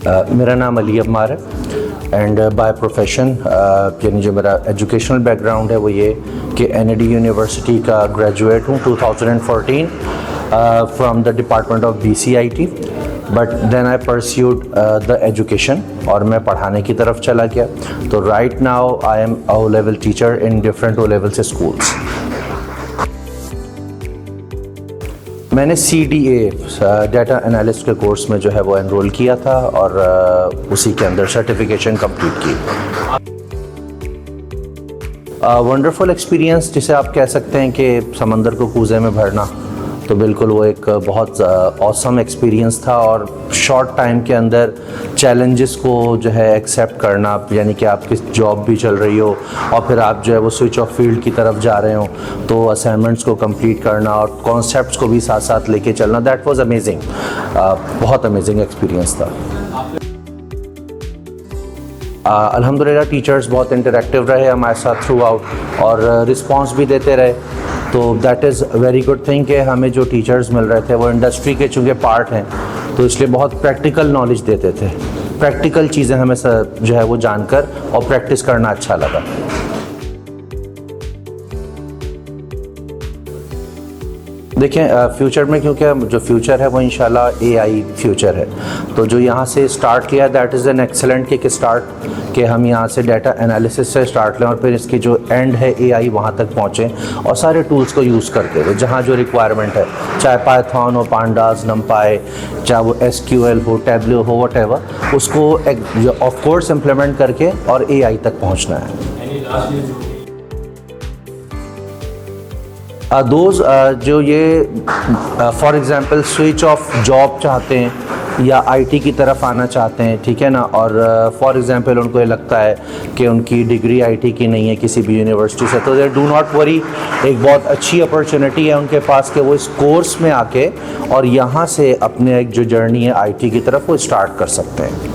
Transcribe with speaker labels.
Speaker 1: मेरा नाम अली अम्मार है एंड बाय प्रोफेशन यानी जो मेरा एजुकेशनल बैकग्राउंड है वो ये कि NAD यूनिवर्सिटी का ग्रेजुएट हूँ 2014 from the department of BCIT, but then I pursued the education और मैं पढ़ाने की तरफ चला गया। तो right now I am O level teacher in different O level से स्कूल्स। मैंने CDA डाटा एनालिस्ट के कोर्स में जो है वो एनरोल किया था और उसी के अंदर सर्टिफिकेशन कंप्लीट की। वंडरफुल एक्सपीरियंस जिसे आप कह सकते हैं कि समंदर को कूज़े में भरना, तो बिल्कुल वो एक बहुत ऑसम एक्सपीरियंस था। और शॉर्ट टाइम के अंदर चैलेंजेस को जो है एक्सेप्ट करना, यानी कि आपकी जॉब भी चल रही हो और फिर आप जो है वो स्विच ऑफ फील्ड की तरफ जा रहे हो, तो असाइनमेंट्स को कंप्लीट करना और कॉन्सेप्ट्स को भी साथ साथ लेके चलना, दैट वाज अमेजिंग। बहुत अमेजिंग एक्सपीरियंस था। अल्हम्दुलिल्लाह टीचर्स बहुत इंटरेक्टिव रहे हमारे साथ थ्रू आउट और रिस्पॉन्स भी देते रहे, तो that is very good thing कि हमें जो टीचर्स मिल रहे थे वो इंडस्ट्री के चूँकि पार्ट हैं, तो इसलिए बहुत प्रैक्टिकल नॉलेज देते थे। प्रैक्टिकल चीज़ें हमें जो है वो जानकर और प्रैक्टिस करना अच्छा लगा। देखें फ्यूचर में, क्योंकि जो फ्यूचर है वो इंशाल्लाह AI फ्यूचर है, तो जो यहाँ से स्टार्ट किया that is an excellent kick start कि हम यहाँ से डाटा एनालिसिस से स्टार्ट लें और फिर इसकी जो एंड है AI वहाँ तक पहुँचें और सारे टूल्स को यूज़ करते हुए जहाँ जो रिक्वायरमेंट है, चाहे पाइथन हो, पांडास, नमपाई, चाहे वो SQL हो, टैब्लो हो, वटेवर, उसको ऑफ कोर्स इम्प्लीमेंट करके और AI तक पहुँचना है। दोज जो ये for example switch off job चाहते हैं या IT की तरफ आना चाहते हैं, ठीक है ना, और फॉर एग्ज़ाम्पल उनको ये लगता है कि उनकी डिग्री IT की नहीं है किसी भी यूनिवर्सिटी से, तो दे डू नॉट वरी, एक बहुत अच्छी अपॉर्चुनिटी है उनके पास कि वो इस कोर्स में आके और यहाँ से अपने एक जो जर्नी है IT की तरफ वो स्टार्ट कर सकते हैं।